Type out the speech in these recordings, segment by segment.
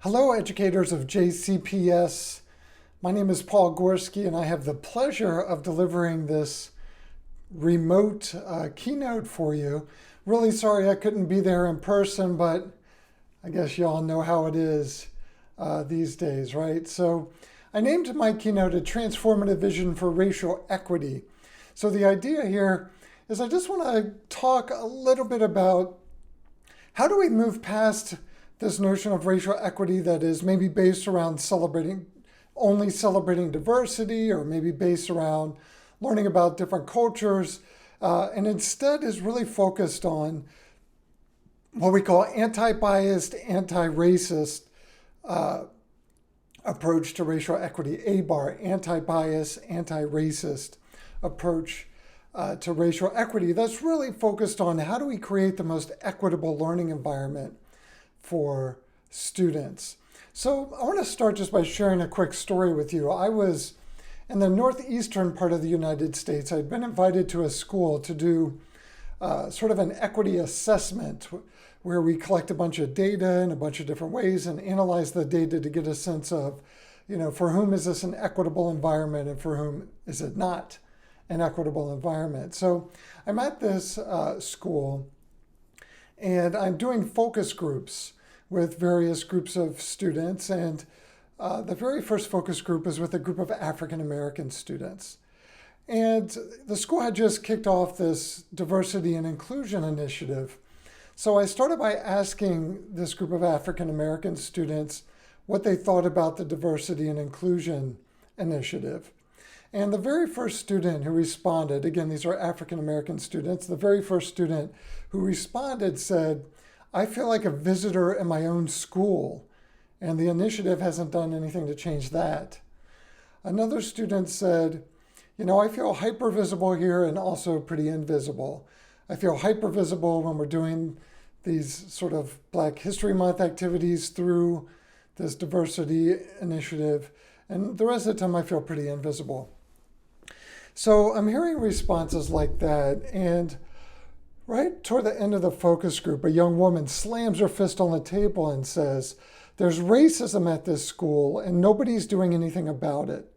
Hello, educators of JCPS. My name is Paul Gorski, and I have the pleasure of delivering this remote keynote for you. Really sorry I couldn't be there in person, but I guess you all know how it is these days, right? So I named my keynote a Transformative Vision for Racial Equity. So the idea here is I just want to talk a little bit about how do we move past this notion of racial equity that is maybe based around only celebrating diversity, or maybe based around learning about different cultures, and instead is really focused on what we call anti-biased, anti-racist approach to racial equity, ABAR, anti-bias, anti-racist approach to racial equity. That's really focused on how do we create the most equitable learning environment for students. So I want to start just by sharing a quick story with you. I was in the northeastern part of the United States. I'd been invited to a school to do sort of an equity assessment where we collect a bunch of data in a bunch of different ways and analyze the data to get a sense of, for whom is this an equitable environment and for whom is it not an equitable environment. So I'm at this school and I'm doing focus groups with various groups of students. And the very first focus group was with a group of African American students. And the school had just kicked off this diversity and inclusion initiative. So I started by asking this group of African American students what they thought about the diversity and inclusion initiative. And the very first student who responded, again, these are African American students, the very first student who responded said, "I feel like a visitor in my own school, and the initiative hasn't done anything to change that." Another student said, "I feel hyper visible here and also pretty invisible. I feel hyper visible when we're doing these sort of Black History Month activities through this diversity initiative, and the rest of the time I feel pretty invisible." So I'm hearing responses like that, and right toward the end of the focus group, a young woman slams her fist on the table and says, "There's racism at this school and nobody's doing anything about it."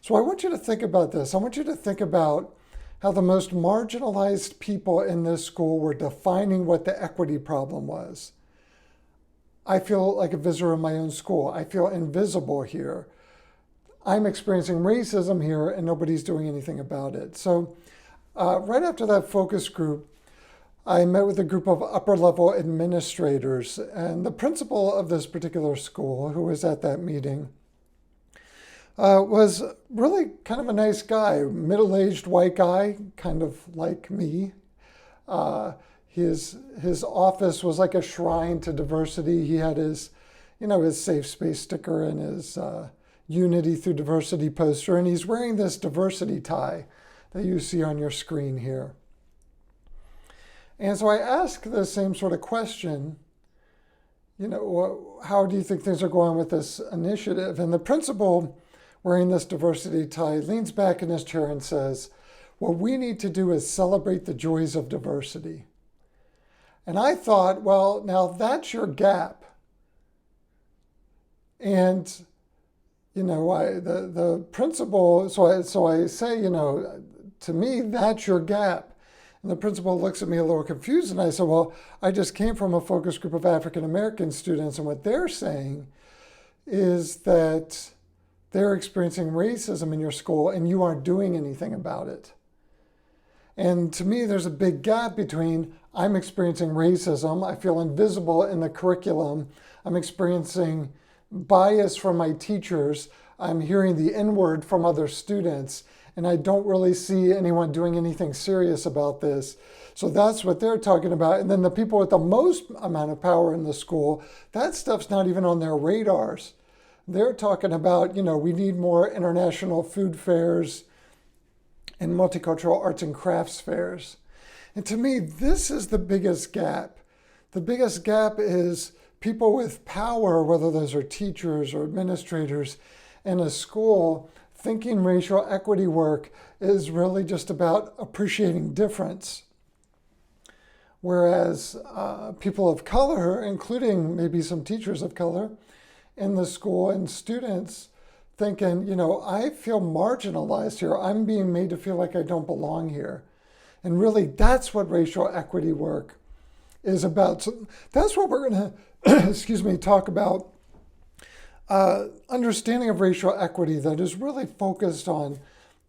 So I want you to think about this. I want you to think about how the most marginalized people in this school were defining what the equity problem was. I feel like a visitor in my own school. I feel invisible here. I'm experiencing racism here and nobody's doing anything about it. So right after that focus group, I met with a group of upper-level administrators, and the principal of this particular school, who was at that meeting, was really kind of a nice guy, middle-aged white guy, kind of like me. His office was like a shrine to diversity. He had his safe space sticker and his Unity Through Diversity poster, and he's wearing this diversity tie that you see on your screen here. And so I asked the same sort of question, how do you think things are going with this initiative? And the principal, wearing this diversity tie, leans back in his chair and says, "What we need to do is celebrate the joys of diversity." And I thought, well, now that's your gap. And the principal, so I say, to me, that's your gap. And the principal looks at me a little confused, and I said, well, I just came from a focus group of African American students, and what they're saying is that they're experiencing racism in your school and you aren't doing anything about it. And to me, there's a big gap between I'm experiencing racism, I feel invisible in the curriculum, I'm experiencing bias from my teachers, I'm hearing the N-word from other students, and I don't really see anyone doing anything serious about this. So that's what they're talking about. And then the people with the most amount of power in the school, that stuff's not even on their radars. They're talking about, we need more international food fairs and multicultural arts and crafts fairs. And to me, this is the biggest gap. The biggest gap is people with power, whether those are teachers or administrators in a school, thinking racial equity work is really just about appreciating difference. Whereas people of color, including maybe some teachers of color in the school and students, thinking, I feel marginalized here. I'm being made to feel like I don't belong here. And really, that's what racial equity work is about. So that's what we're going to, talk about. Understanding of racial equity that is really focused on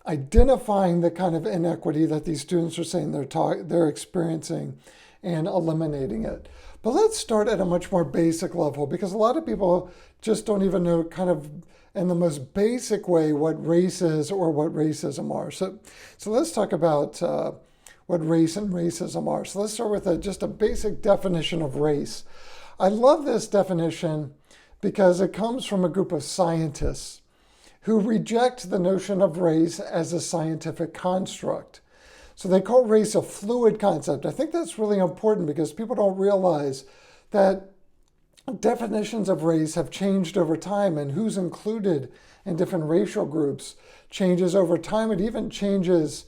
identifying the kind of inequity that these students are saying they're experiencing and eliminating it. But let's start at a much more basic level, because a lot of people just don't even know kind of in the most basic way what race is or what racism are. So let's talk about what race and racism are. So let's start with just a basic definition of race. I love this definition because it comes from a group of scientists who reject the notion of race as a scientific construct. So they call race a fluid concept. I think that's really important because people don't realize that definitions of race have changed over time, and who's included in different racial groups changes over time. It even changes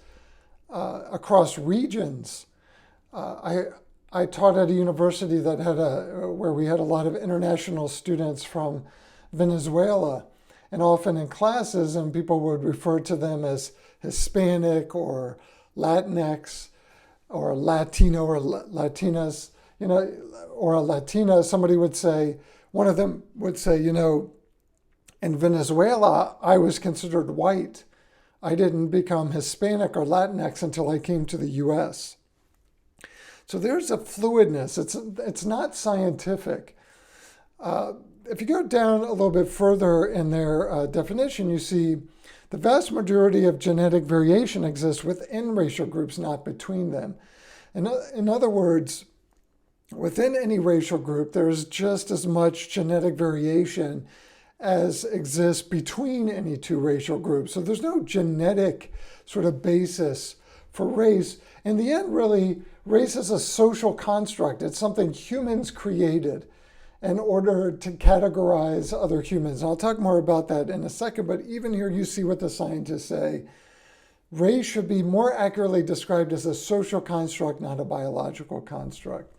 across regions. I taught at a university that where we had a lot of international students from Venezuela, and often in classes, and people would refer to them as Hispanic or Latinx or Latino or Latinas, or a Latina. Somebody would say, one of them would say, in Venezuela, I was considered white. I didn't become Hispanic or Latinx until I came to the US. So there's a fluidness. It's not scientific. If you go down a little bit further in their definition, you see the vast majority of genetic variation exists within racial groups, not between them. In other words, within any racial group, there is just as much genetic variation as exists between any two racial groups. So there's no genetic sort of basis for race. In the end, really, race is a social construct. It's something humans created in order to categorize other humans. And I'll talk more about that in a second, but even here you see what the scientists say. Race should be more accurately described as a social construct, not a biological construct.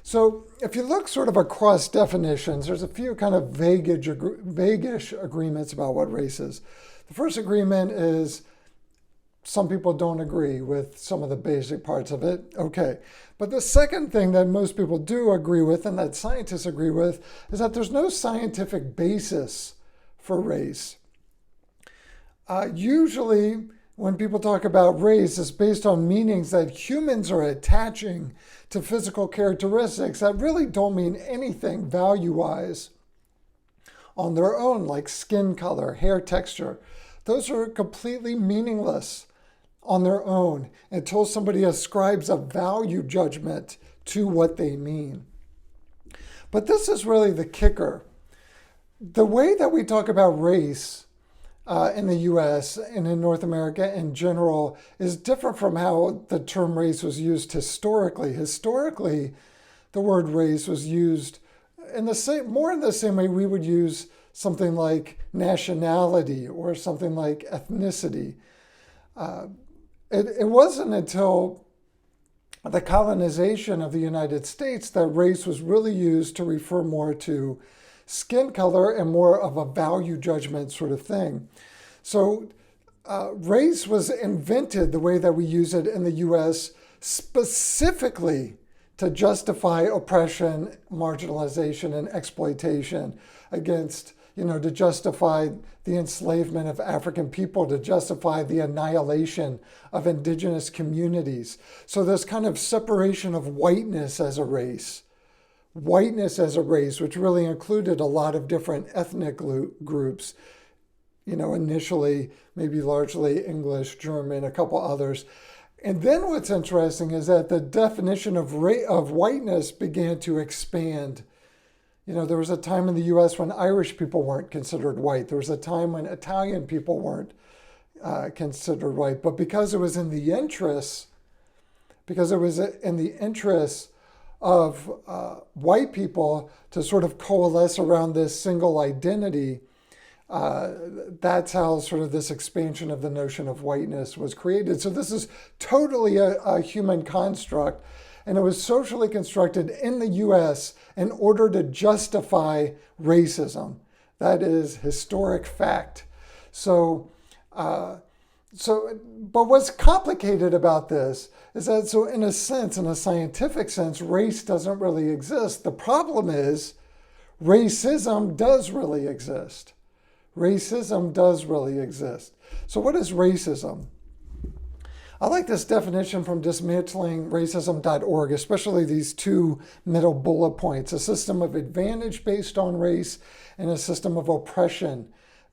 So if you look sort of across definitions, there's a few kind of vaguish agreements about what race is. The first agreement is some people don't agree with some of the basic parts of it. Okay. But the second thing that most people do agree with, and that scientists agree with, is that there's no scientific basis for race. Usually, when people talk about race, it's based on meanings that humans are attaching to physical characteristics that really don't mean anything value-wise on their own, like skin color, hair texture. Those are completely meaningless on their own until somebody ascribes a value judgment to what they mean. But this is really the kicker. The way that we talk about race in the US and in North America in general is different from how the term race was used historically. Historically, the word race was used in the same way we would use something like nationality or something like ethnicity. It wasn't until the colonization of the United States that race was really used to refer more to skin color and more of a value judgment sort of thing. So race was invented the way that we use it in the US specifically to justify oppression, marginalization, and exploitation against, to justify the enslavement of African people, to justify the annihilation of indigenous communities. So this kind of separation of whiteness as a race, which really included a lot of different ethnic groups, initially, maybe largely English, German, a couple others. And then what's interesting is that the definition of whiteness began to expand. There was a time in the US when Irish people weren't considered white. There was a time when Italian people weren't considered white. But because it was in the interests of white people to sort of coalesce around this single identity, that's how sort of this expansion of the notion of whiteness was created. So this is totally a human construct. and it was socially constructed in the US in order to justify racism. That is historic fact. But what's complicated about this is that, so in a sense, in a scientific sense, race doesn't really exist. The problem is racism does really exist. Racism does really exist. So what is racism? I like this definition from dismantlingracism.org, especially these two middle bullet points: a system of advantage based on race and a system of oppression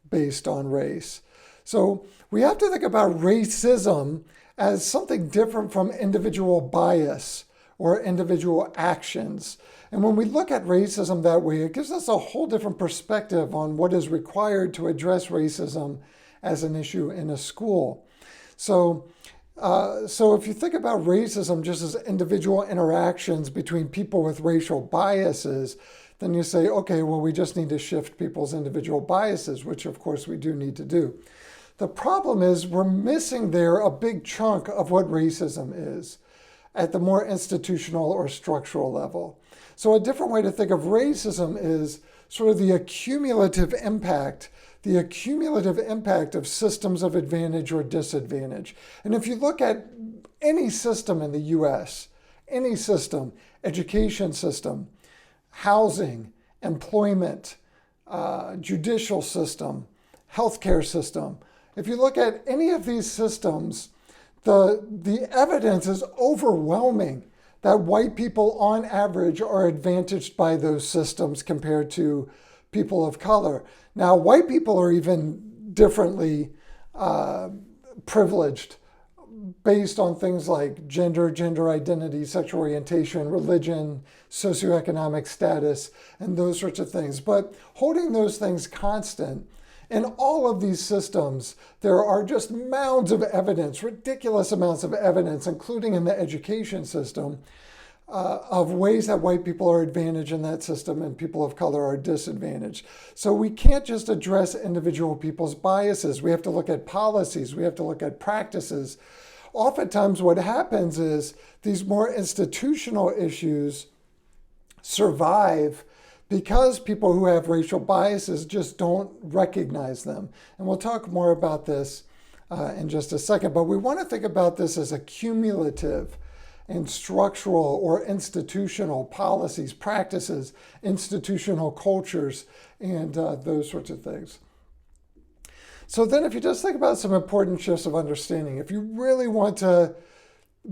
based on race. So we have to think about racism as something different from individual bias or individual actions. And when we look at racism that way, it gives us a whole different perspective on what is required to address racism as an issue in a school. So if you think about racism just as individual interactions between people with racial biases, then you say, okay, well, we just need to shift people's individual biases, which of course we do need to do. The problem is we're missing there a big chunk of what racism is at the more institutional or structural level. So a different way to think of racism is sort of the accumulative impact of systems of advantage or disadvantage. And if you look at any system in the US, any system, education system, housing, employment, judicial system, healthcare system, if you look at any of these systems, the evidence is overwhelming that white people on average are advantaged by those systems compared to people of color. Now, white people are even differently privileged based on things like gender identity, sexual orientation, religion, socioeconomic status, and those sorts of things. But holding those things constant, in all of these systems, there are just mounds of evidence, ridiculous amounts of evidence, including in the education system, of ways that white people are advantaged in that system and people of color are disadvantaged. So we can't just address individual people's biases. We have to look at policies. We have to look at practices. Oftentimes what happens is these more institutional issues survive because people who have racial biases just don't recognize them. And we'll talk more about this in just a second, but we want to think about this as a cumulative and structural or institutional policies, practices, institutional cultures, and those sorts of things. So then if you just think about some important shifts of understanding, if you really want to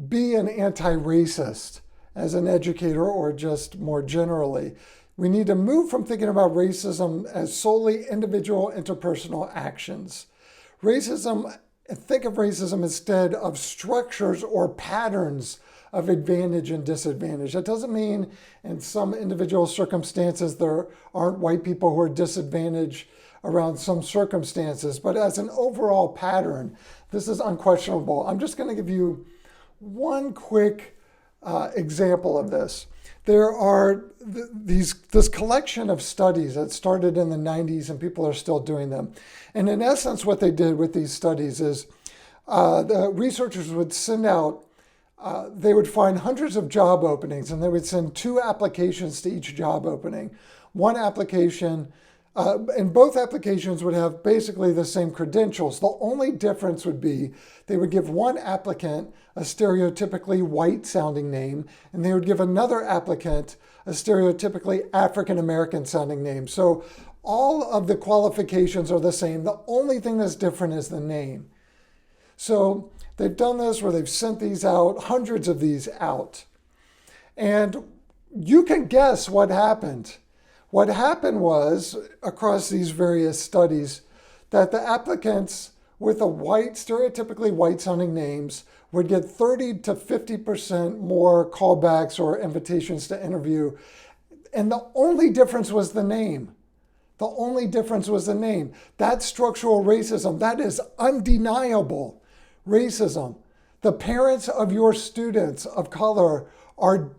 be an anti-racist as an educator or just more generally, we need to move from thinking about racism as solely individual interpersonal actions. Think of racism instead of structures or patterns of advantage and disadvantage. That doesn't mean in some individual circumstances there aren't white people who are disadvantaged around some circumstances, but as an overall pattern, this is unquestionable. I'm just going to give you one quick example of this. There are this collection of studies that started in the 90s and people are still doing them. And in essence, what they did with these studies is the researchers would send out, they would find hundreds of job openings and they would send 2 applications to each job opening. One application, and both applications would have basically the same credentials. The only difference would be they would give one applicant a stereotypically white sounding name, and they would give another applicant a stereotypically African American sounding name. So all of the qualifications are the same. The only thing that's different is the name. So they've done this where they've sent these out, hundreds of these out. And you can guess what happened. What happened was, across these various studies, that the applicants with a stereotypically white sounding names would get 30 to 50% more callbacks or invitations to interview. And the only difference was the name. The only difference was the name. That's structural racism. That is undeniable racism. The parents of your students of color are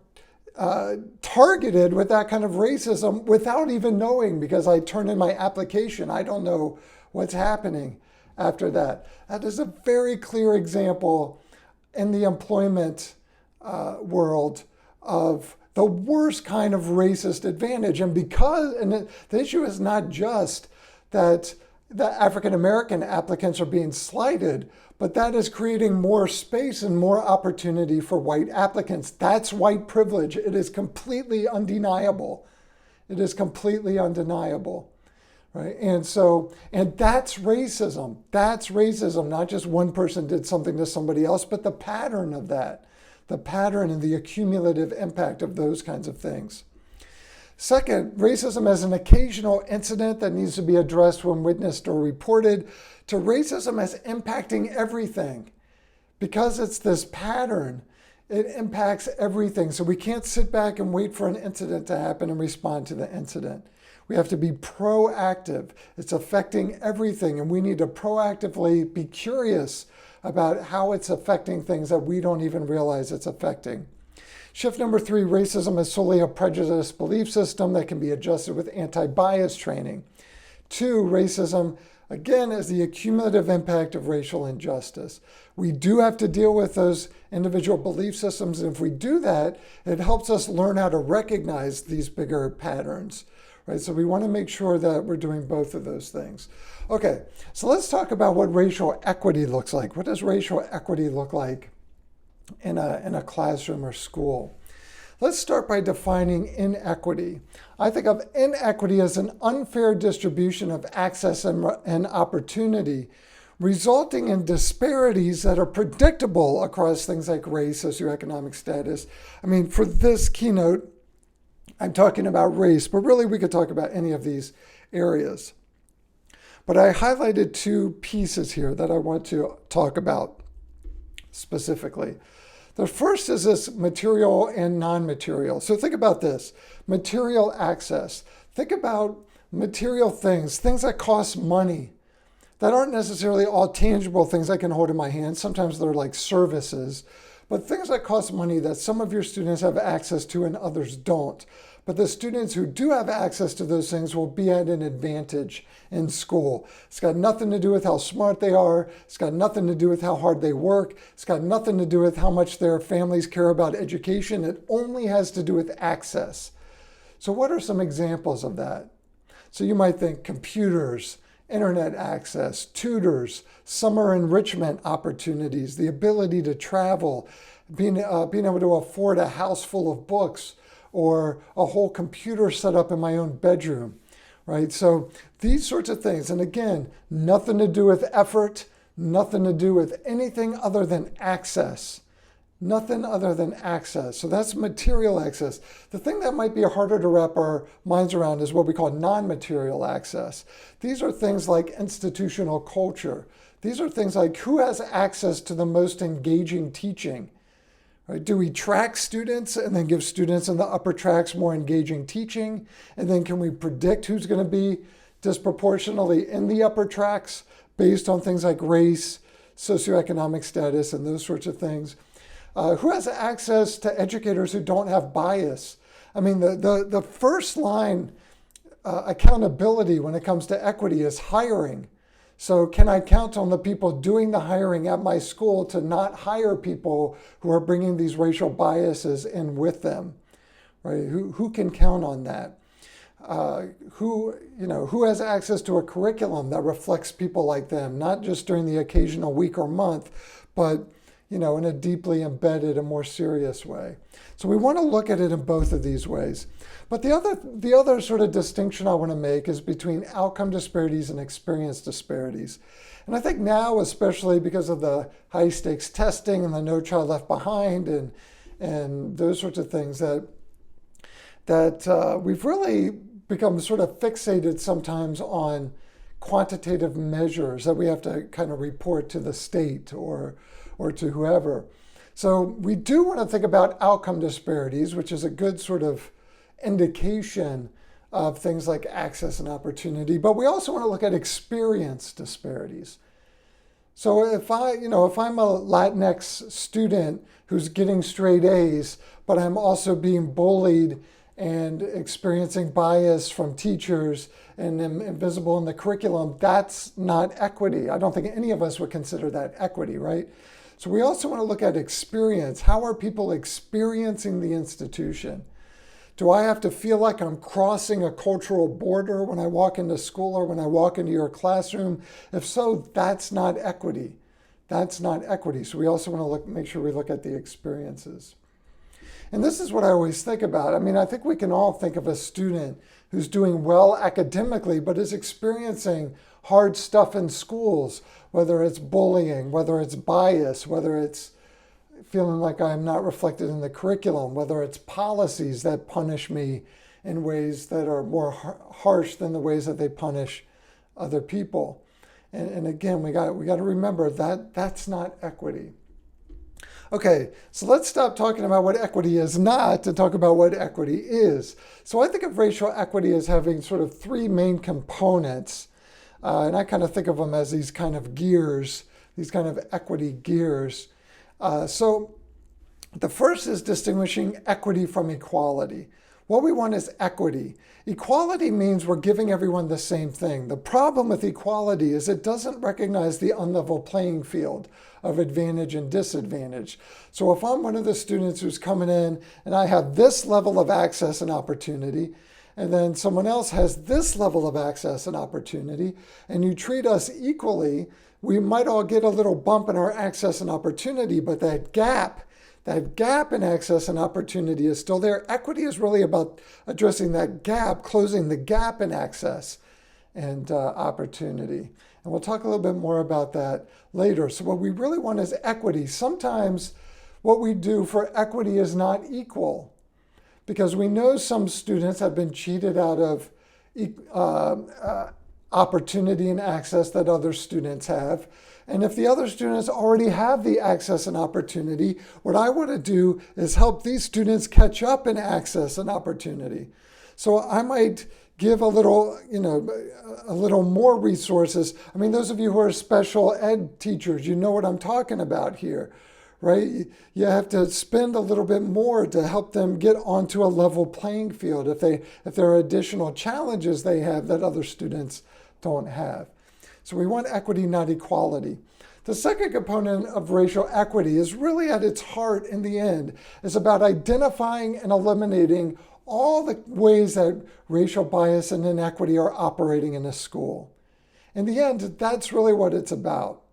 targeted with that kind of racism without even knowing, because I turn in my application. I don't know what's happening after that. That is a very clear example in the employment world of the worst kind of racist advantage. And the issue is not just that the African American applicants are being slighted, but that is creating more space and more opportunity for white applicants. That's white privilege. It is completely undeniable. It is completely undeniable. Right? And that's racism. That's racism. Not just one person did something to somebody else, but the pattern of that, the pattern and the accumulative impact of those kinds of things. Second, racism as an occasional incident that needs to be addressed when witnessed or reported, to racism as impacting everything. Because it's this pattern, it impacts everything. So we can't sit back and wait for an incident to happen and respond to the incident. We have to be proactive. It's affecting everything, and we need to proactively be curious about how it's affecting things that we don't even realize it's affecting. Shift number 3, racism is solely a prejudice belief system that can be adjusted with anti-bias training. 2, racism, again, is the accumulative impact of racial injustice. We do have to deal with those individual belief systems, and if we do that, it helps us learn how to recognize these bigger patterns. Right, so we want to make sure that we're doing both of those things. Okay, so let's talk about what racial equity looks like. What does racial equity look like in a classroom or school? Let's start by defining inequity. I think of inequity as an unfair distribution of access and opportunity, resulting in disparities that are predictable across things like race, socioeconomic status. I mean, for this keynote, I'm talking about race, but really we could talk about any of these areas. But I highlighted 2 pieces here that I want to talk about specifically. The first is this material and non-material. So think about this, material access. Think about material things that cost money, that aren't necessarily all tangible things I can hold in my hand. Sometimes they're like services, but things that cost money that some of your students have access to and others don't. But the students who do have access to those things will be at an advantage in school. It's got nothing to do with how smart they are. It's got nothing to do with how hard they work. It's got nothing to do with how much their families care about education. It only has to do with access. So what are some examples of that? So you might think computers, internet access, tutors, summer enrichment opportunities, the ability to travel, being able to afford a house full of books, or a whole computer set up in my own bedroom, right? So these sorts of things, and again, nothing to do with effort, nothing to do with anything other than access. Nothing other than access. So that's material access. The thing that might be harder to wrap our minds around is what we call non-material access. These are things like institutional culture. These are things like who has access to the most engaging teaching. Right? Do we track students and then give students in the upper tracks more engaging teaching? And then can we predict who's going to be disproportionately in the upper tracks based on things like race, socioeconomic status, and those sorts of things? Who has access to educators who don't have bias? I mean, the first line accountability when it comes to equity is hiring. So can I count on the people doing the hiring at my school to not hire people who are bringing these racial biases in with them? Right? Who can count on that? Who has access to a curriculum that reflects people like them, not just during the occasional week or month, but in a deeply embedded and more serious way. So we want to look at it in both of these ways. But the other sort of distinction I want to make is between outcome disparities and experience disparities. And I think now, especially because of the high stakes testing and the No Child Left Behind and those sorts of things, that we've really become sort of fixated sometimes on quantitative measures that we have to kind of report to the state or to whoever. So we do want to think about outcome disparities, which is a good sort of indication of things like access and opportunity, but we also want to look at experience disparities. So if I'm a Latinx student who's getting straight A's, but I'm also being bullied and experiencing bias from teachers and am invisible in the curriculum, that's not equity. I don't think any of us would consider that equity, right? So we also want to look at experience. How are people experiencing the institution? Do I have to feel like I'm crossing a cultural border when I walk into school or when I walk into your classroom? If so, that's not equity. That's not equity. So we also want to make sure we look at the experiences. And this is what I always think about. I mean, I think we can all think of a student who's doing well academically, but is experiencing hard stuff in schools, whether it's bullying, whether it's bias, whether it's feeling like I'm not reflected in the curriculum, whether it's policies that punish me in ways that are more harsh than the ways that they punish other people. And again, we got to remember that that's not equity. Okay, so let's stop talking about what equity is not to talk about what equity is. So I think of racial equity as having sort of three main components, and I kind of think of them as these kind of gears, these kind of equity gears. So the first is distinguishing equity from equality. What we want is equity. Equality means we're giving everyone the same thing. The problem with equality is it doesn't recognize the unlevel playing field of advantage and disadvantage. So if I'm one of the students who's coming in and I have this level of access and opportunity, and then someone else has this level of access and opportunity, and you treat us equally, we might all get a little bump in our access and opportunity, but that gap in access and opportunity is still there. Equity is really about addressing that gap, closing the gap in access and opportunity. And we'll talk a little bit more about that later. So what we really want is equity. Sometimes what we do for equity is not equal, because we know some students have been cheated out of opportunity and access that other students have. And if the other students already have the access and opportunity, what I want to do is help these students catch up in access and opportunity. So I might give a little more resources. I mean, those of you who are special ed teachers, you know what I'm talking about here, right? You have to spend a little bit more to help them get onto a level playing field if there are additional challenges they have that other students don't have. So we want equity, not equality. The second component of racial equity is really at its heart in the end, is about identifying and eliminating all the ways that racial bias and inequity are operating in a school. In the end, that's really what it's about,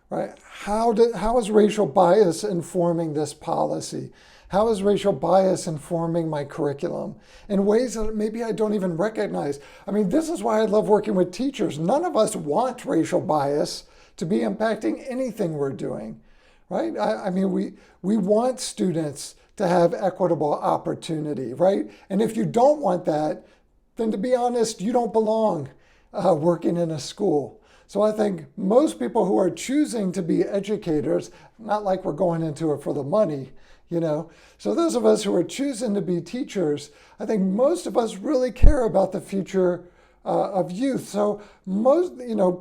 right? How is racial bias informing this policy? How is racial bias informing my curriculum in ways that maybe I don't even recognize? I mean, this is why I love working with teachers. None of us want racial bias to be impacting anything we're doing, right? I mean, we want students to have equitable opportunity, right? And if you don't want that, then to be honest, you don't belong working in a school. So I think most people who are choosing to be educators, not like we're going into it for the money, so those of us who are choosing to be teachers, I think most of us really care about the future of youth. So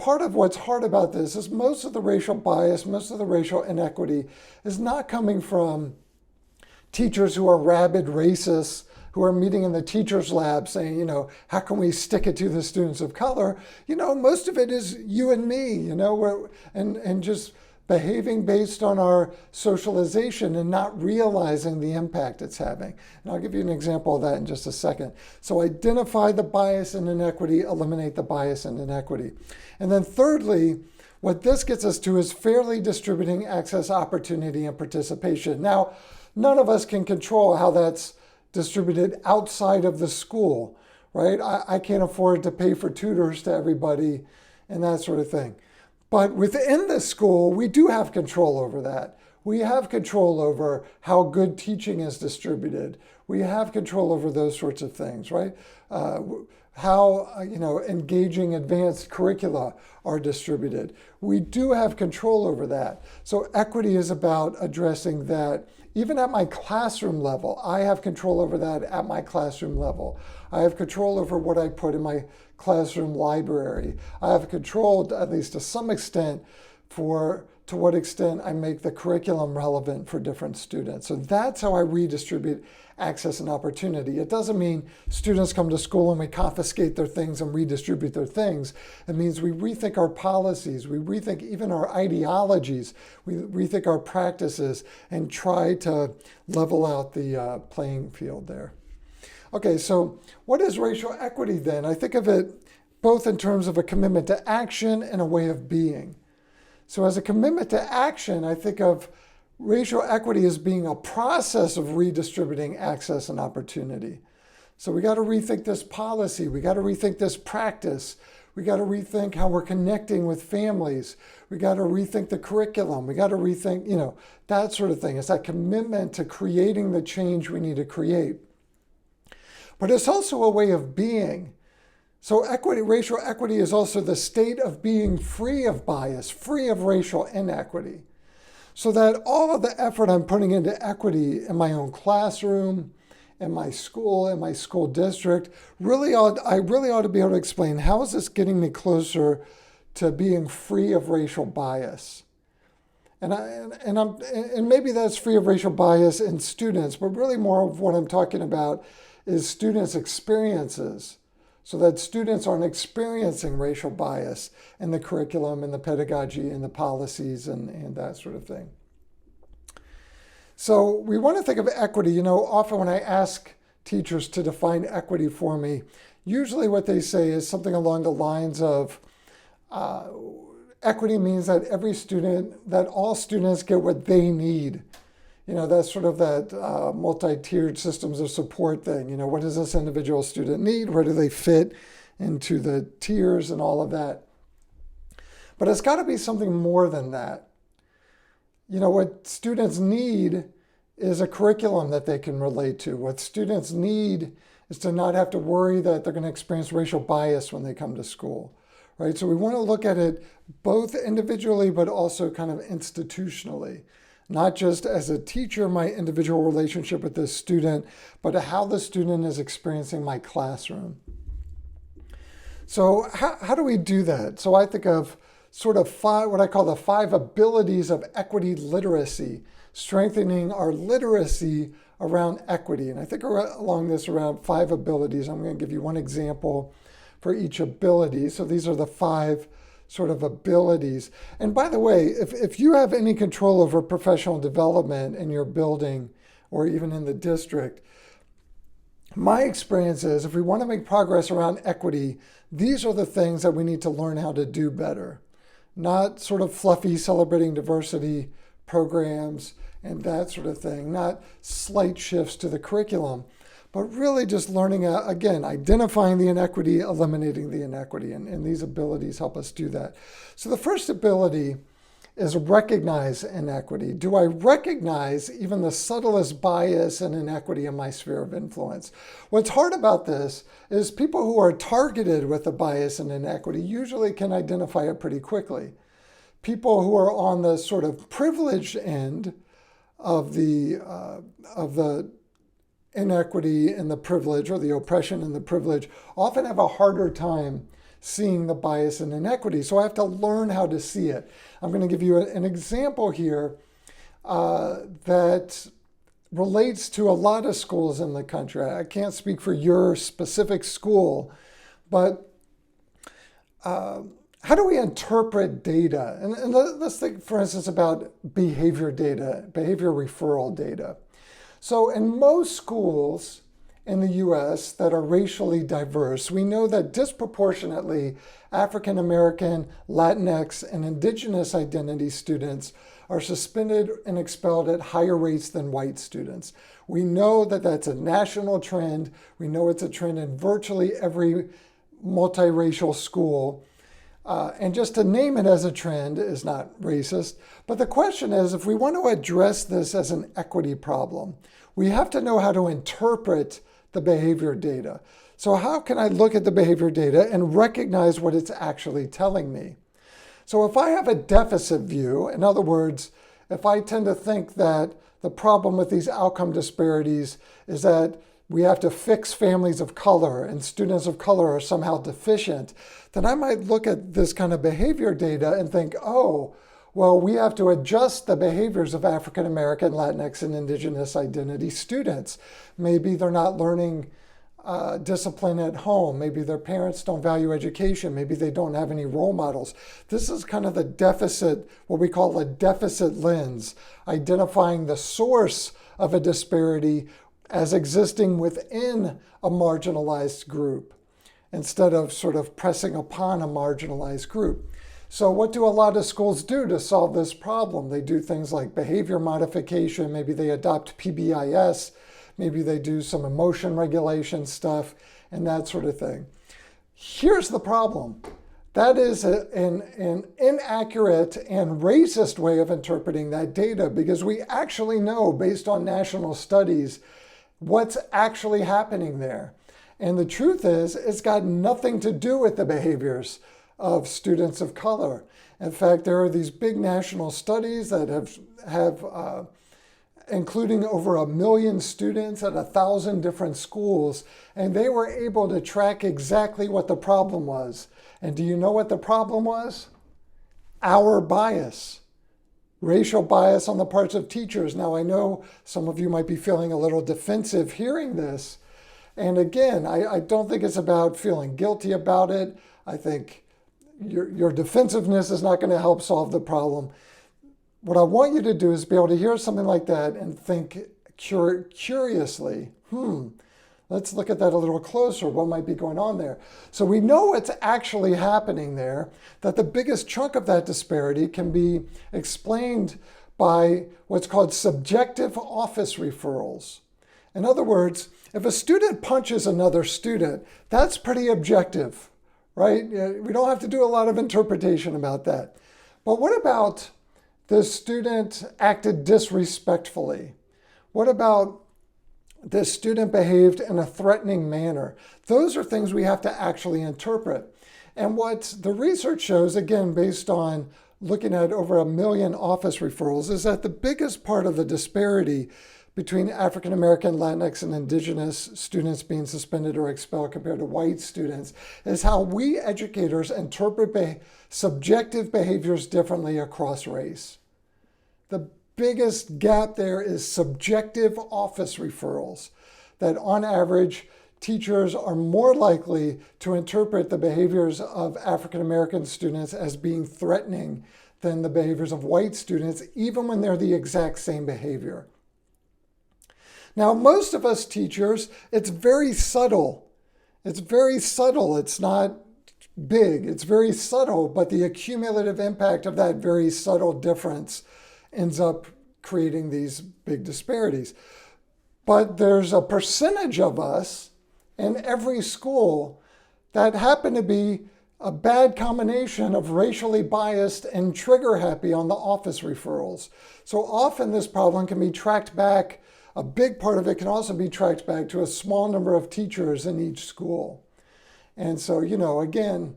part of what's hard about this is most of the racial bias, most of the racial inequity is not coming from teachers who are rabid racists, who are meeting in the teacher's lab saying, how can we stick it to the students of color? Most of it is you and me, and just behaving based on our socialization and not realizing the impact it's having. And I'll give you an example of that in just a second. So identify the bias and inequity, eliminate the bias and inequity. And then thirdly, what this gets us to is fairly distributing access, opportunity, and participation. Now, none of us can control how that's distributed outside of the school, right? I can't afford to pay for tutors to everybody and that sort of thing. But within the school, we do have control over that. We have control over how good teaching is distributed. We have control over those sorts of things, right? How engaging advanced curricula are distributed. We do have control over that. So equity is about addressing that. Even at my classroom level, I have control over that at my classroom level. I have control over what I put in my classroom library. I have control, at least to some extent, to what extent I make the curriculum relevant for different students. So that's how I redistribute access and opportunity. It doesn't mean students come to school and we confiscate their things and redistribute their things. It means we rethink our policies, we rethink even our ideologies, we rethink our practices and try to level out the playing field there. Okay, so what is racial equity then? I think of it both in terms of a commitment to action and a way of being. So as a commitment to action, I think of racial equity as being a process of redistributing access and opportunity. So we got to rethink this policy. We got to rethink this practice. We got to rethink how we're connecting with families. We got to rethink the curriculum. We got to rethink, that sort of thing. It's that commitment to creating the change we need to create. But it's also a way of being. So racial equity is also the state of being free of bias, free of racial inequity. So that all of the effort I'm putting into equity in my own classroom, in my school, in my school district, I really ought to be able to explain, how is this getting me closer to being free of racial bias? And maybe that's free of racial bias in students, but really more of what I'm talking about is students' experiences, so that students aren't experiencing racial bias in the curriculum and the pedagogy and the policies and that sort of thing. So we want to think of equity. Often when I ask teachers to define equity for me, usually what they say is something along the lines of equity means that all students get what they need. That's sort of that multi-tiered systems of support thing. What does this individual student need? Where do they fit into the tiers and all of that? But it's got to be something more than that. What students need is a curriculum that they can relate to. What students need is to not have to worry that they're going to experience racial bias when they come to school, right? So we want to look at it both individually, but also kind of institutionally. Not just as a teacher, my individual relationship with this student, but how the student is experiencing my classroom. So how do we do that? So I think of sort of what I call the 5 abilities of equity literacy, strengthening our literacy around equity. And I think along this around 5 abilities. I'm going to give you one example for each ability. So these are the 5 sort of abilities. And by the way, if you have any control over professional development in your building or even in the district, my experience is if we want to make progress around equity, these are the things that we need to learn how to do better. Not sort of fluffy celebrating diversity programs and that sort of thing, not slight shifts to the curriculum, but really just learning, again, identifying the inequity, eliminating the inequity, and these abilities help us do that. So the first ability is recognize inequity. Do I recognize even the subtlest bias and inequity in my sphere of influence? What's hard about this is people who are targeted with the bias and inequity usually can identify it pretty quickly. People who are on the sort of privileged end of the inequity and the privilege, or the oppression and the privilege, often have a harder time seeing the bias and inequity. So I have to learn how to see it. I'm going to give you an example here that relates to a lot of schools in the country. I can't speak for your specific school, but how do we interpret data? And let's think, for instance, about behavior data, behavior referral data. So in most schools in the US that are racially diverse, we know that disproportionately African American, Latinx, and indigenous identity students are suspended and expelled at higher rates than white students. We know that that's a national trend. We know it's a trend in virtually every multiracial school. And just to name it as a trend is not racist. But the question is, if we want to address this as an equity problem, we have to know how to interpret the behavior data. So how can I look at the behavior data and recognize what it's actually telling me? So if I have a deficit view, in other words, if I tend to think that the problem with these outcome disparities is that we have to fix families of color and students of color are somehow deficient, then I might look at this kind of behavior data and think, oh, Well, we have to adjust the behaviors of African American, Latinx, and Indigenous identity students. Maybe they're not learning discipline at home. Maybe their parents don't value education. Maybe they don't have any role models. This is kind of the deficit, what we call a deficit lens, identifying the source of a disparity as existing within a marginalized group instead of sort of pressing upon a marginalized group. So what do a lot of schools do to solve this problem? They do things like behavior modification. Maybe they adopt PBIS. Maybe they do some emotion regulation stuff and that sort of thing. Here's the problem. That is an inaccurate and racist way of interpreting that data, because we actually know, based on national studies, what's actually happening there. And the truth is, it's got nothing to do with the behaviors of students of color. In fact, there are these big national studies that have including over 1 million students at 1,000 different schools, and they were able to track exactly what the problem was. And do you know what the problem was? Our bias. Racial bias on the parts of teachers. Now, I know some of you might be feeling a little defensive hearing this. And again, I don't think it's about feeling guilty about it. I think your defensiveness is not going to help solve the problem. What I want you to do is be able to hear something like that and think curiously, let's look at that a little closer. What might be going on there? So we know what's actually happening there, that the biggest chunk of that disparity can be explained by what's called subjective office referrals. In other words, if a student punches another student, that's pretty objective, right? We don't have to do a lot of interpretation about that. But what about the student acted disrespectfully? What about the student behaved in a threatening manner? Those are things we have to actually interpret. And what the research shows, again, based on looking at over 1 million office referrals, is that the biggest part of the disparity between African American, Latinx, and Indigenous students being suspended or expelled compared to white students is how we educators interpret subjective behaviors differently across race. The biggest gap there is subjective office referrals, that on average, teachers are more likely to interpret the behaviors of African American students as being threatening than the behaviors of white students, even when they're the exact same behavior. Now, most of us teachers, it's very subtle. It's very subtle. It's not big. It's very subtle, but the accumulative impact of that very subtle difference ends up creating these big disparities. But there's a percentage of us in every school that happen to be a bad combination of racially biased and trigger happy on the office referrals. So often this problem can be tracked back. A big part of it can also be tracked back to a small number of teachers in each school. And so, again,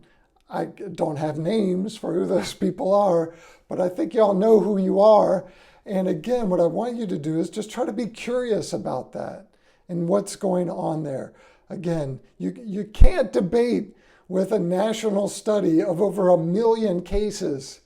I don't have names for who those people are, but I think y'all know who you are. And again, what I want you to do is just try to be curious about that and what's going on there. Again, you can't debate with a national study of over 1 million cases,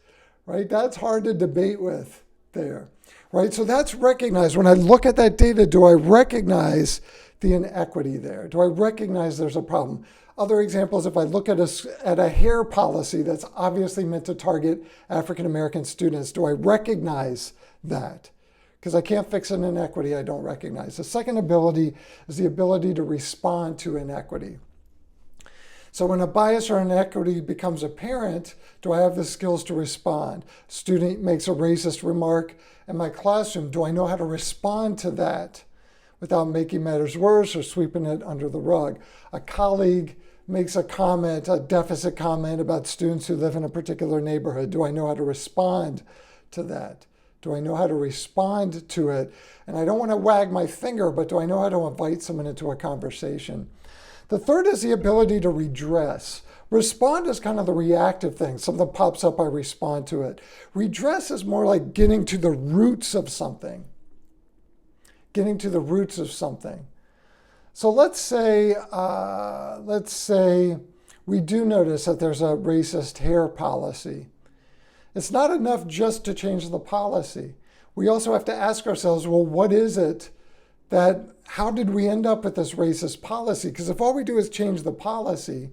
right? That's hard to debate with there, right? So that's recognized. When I look at that data, do I recognize the inequity there? Do I recognize there's a problem? Other examples, if I look at a hair policy that's obviously meant to target African American students, do I recognize that? Because I can't fix an inequity I don't recognize. The second ability is the ability to respond to inequity. So when a bias or inequity becomes apparent, do I have the skills to respond? Student makes a racist remark in my classroom. Do I know how to respond to that without making matters worse or sweeping it under the rug? A colleague makes a comment, a deficit comment about students who live in a particular neighborhood. Do I know how to respond to that? Do I know how to respond to it? And I don't want to wag my finger, but do I know how to invite someone into a conversation? The third is the ability to redress. Respond is kind of the reactive thing. Something pops up, I respond to it. Redress is more like getting to the roots of something. Getting to the roots of something. So let's say we do notice that there's a racist hair policy. It's not enough just to change the policy. We also have to ask ourselves, well, what is it how did we end up with this racist policy? Because if all we do is change the policy,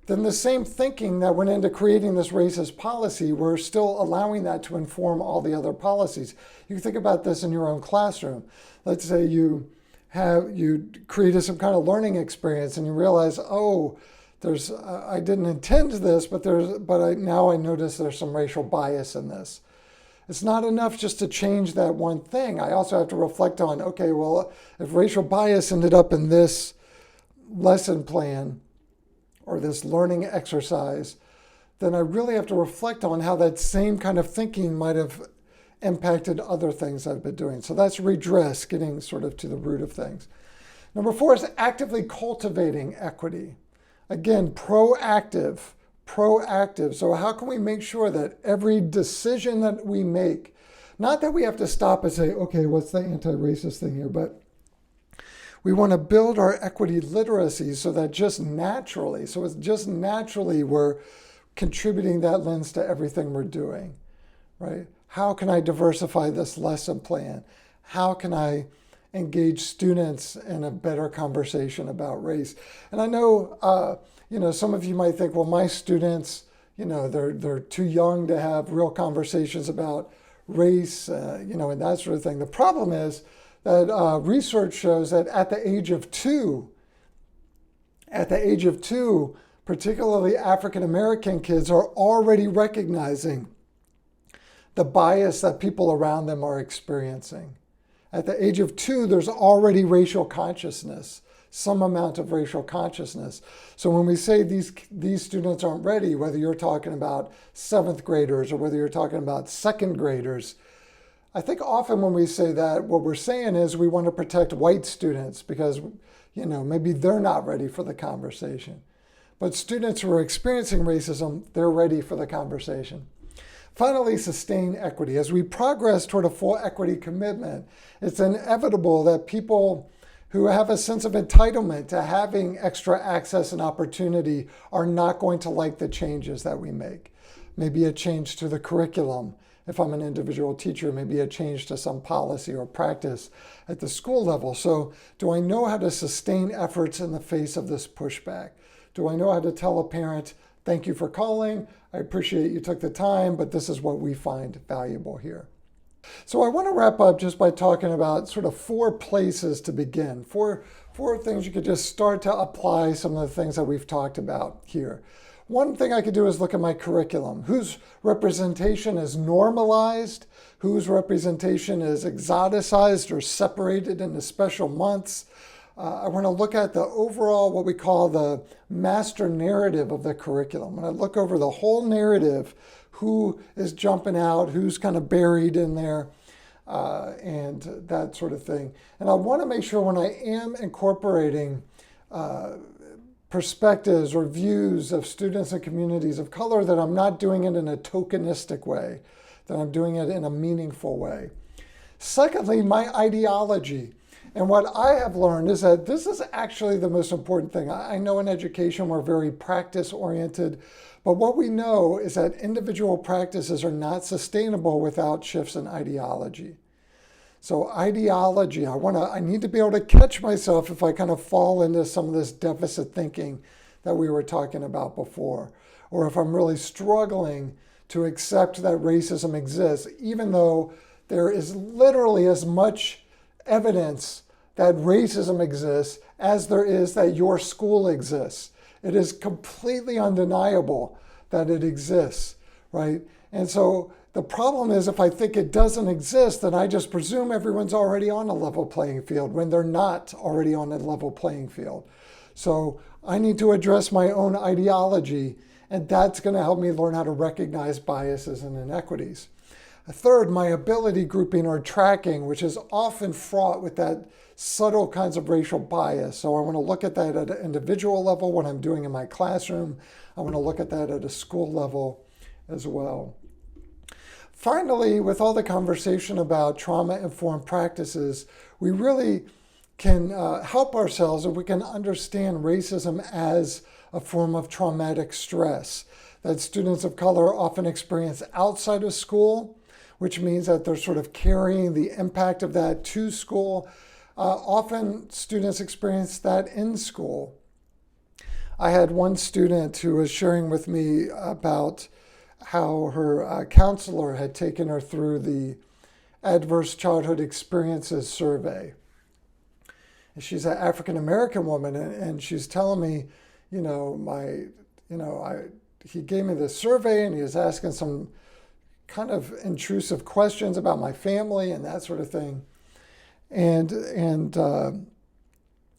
then the same thinking that went into creating this racist policy, we're still allowing that to inform all the other policies. You can think about this in your own classroom. Let's say you created some kind of learning experience and you realize, oh, I didn't intend this, but now I notice there's some racial bias in this. It's not enough just to change that one thing. I also have to reflect on, okay, well, if racial bias ended up in this lesson plan or this learning exercise, then I really have to reflect on how that same kind of thinking might have impacted other things I've been doing. So that's redress, getting sort of to the root of things. Number 4 is actively cultivating equity. Again, proactive. So how can we make sure that every decision that we make, not that we have to stop and say, okay, what's the anti-racist thing here, but we want to build our equity literacy so it's just naturally we're contributing that lens to everything we're doing, right? How can I diversify this lesson plan? How can I engage students in a better conversation about race? And I know, some of you might think, well, my students, they're too young to have real conversations about race, and that sort of thing. The problem is that research shows that at the age of two, particularly African American kids are already recognizing the bias that people around them are experiencing. At the age of 2, there's already racial consciousness, some amount of racial consciousness. So when we say these students aren't ready, whether you're talking about 7th graders or whether you're talking about 2nd graders, I think often when we say that, what we're saying is we want to protect white students because, maybe they're not ready for the conversation. But students who are experiencing racism, they're ready for the conversation. Finally, sustain equity. As we progress toward a full equity commitment, it's inevitable that people who have a sense of entitlement to having extra access and opportunity are not going to like the changes that we make. Maybe a change to the curriculum. If I'm an individual teacher, maybe a change to some policy or practice at the school level. So do I know how to sustain efforts in the face of this pushback? Do I know how to tell a parent, thank you for calling, I appreciate you took the time, but this is what we find valuable here. So I want to wrap up just by talking about sort of 4 places to begin, four things you could just start to apply some of the things that we've talked about here. One thing I could do is look at my curriculum. Whose representation is normalized? Whose representation is exoticized or separated into special months? I want to look at the overall, what we call the master narrative of the curriculum. When I look over the whole narrative, who is jumping out, who's kind of buried in there, and that sort of thing. And I want to make sure when I am incorporating perspectives or views of students and communities of color that I'm not doing it in a tokenistic way, that I'm doing it in a meaningful way. Secondly, my ideology. And what I have learned is that this is actually the most important thing. I know in education we're very practice-oriented, but what we know is that individual practices are not sustainable without shifts in ideology. So ideology, I need to be able to catch myself if I kind of fall into some of this deficit thinking that we were talking about before, or if I'm really struggling to accept that racism exists, even though there is literally as much evidence that racism exists as there is that your school exists. It is completely undeniable that it exists, right? And so the problem is if I think it doesn't exist, then I just presume everyone's already on a level playing field when they're not already on a level playing field. So I need to address my own ideology, and that's going to help me learn how to recognize biases and inequities. Third, my ability grouping or tracking, which is often fraught with that subtle kinds of racial bias. So I want to look at that at an individual level, what I'm doing in my classroom. I want to look at that at a school level as well. Finally, with all the conversation about trauma-informed practices, we really can help ourselves if we can understand racism as a form of traumatic stress. that students of color often experience outside of school, which means that they're sort of carrying the impact of that to school. Often students experience that in school. I had one student who was sharing with me about how her counselor had taken her through the Adverse Childhood Experiences survey. She's an African American woman, and she's telling me, he gave me this survey, and he was asking some kind of intrusive questions about my family and that sort of thing. And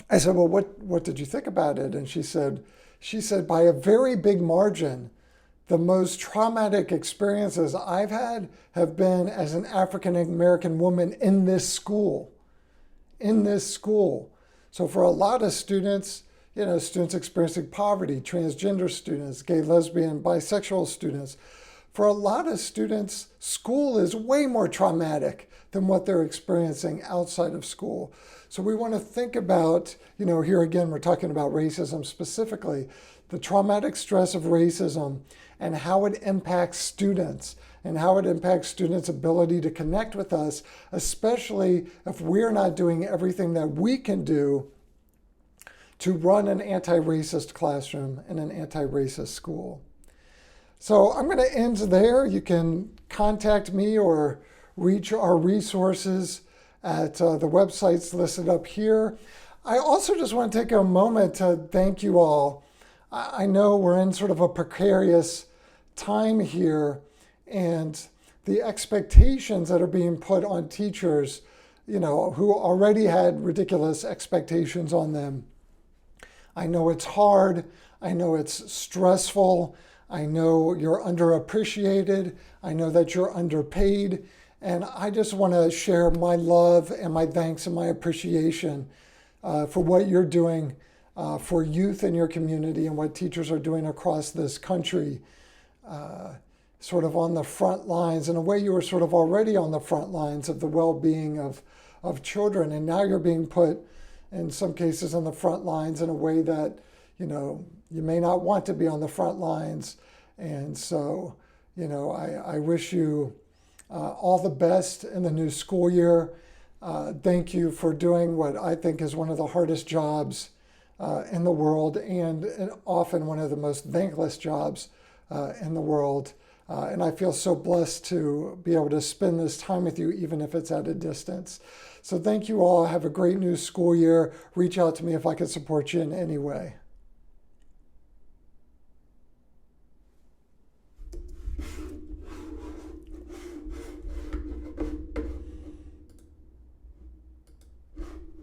I said, well, what did you think about it? And she said, by a very big margin, the most traumatic experiences I've had have been as an African American woman in this school. So for a lot of students, students experiencing poverty, transgender students, gay, lesbian, bisexual students, for a lot of students, school is way more traumatic than what they're experiencing outside of school. So we want to think about, here again, we're talking about racism specifically, the traumatic stress of racism and how it impacts students and how it impacts students' ability to connect with us, especially if we're not doing everything that we can do to run an anti-racist classroom and an anti-racist school. So I'm going to end there. You can contact me or reach our resources at the websites listed up here. I also just want to take a moment to thank you all. I know we're in sort of a precarious time here, and the expectations that are being put on teachers, who already had ridiculous expectations on them. I know it's hard. I know it's stressful. I know you're underappreciated. I know that you're underpaid. And I just want to share my love and my thanks and my appreciation for what you're doing for youth in your community and what teachers are doing across this country, sort of on the front lines. In a way, you were sort of already on the front lines of the well-being of children. And now you're being put, in some cases, on the front lines in a way that, you may not want to be on the front lines. And so, I wish you all the best in the new school year. Thank you for doing what I think is one of the hardest jobs in the world, and often one of the most thankless jobs in the world. And I feel so blessed to be able to spend this time with you, even if it's at a distance. So thank you all. Have a great new school year. Reach out to me if I can support you in any way.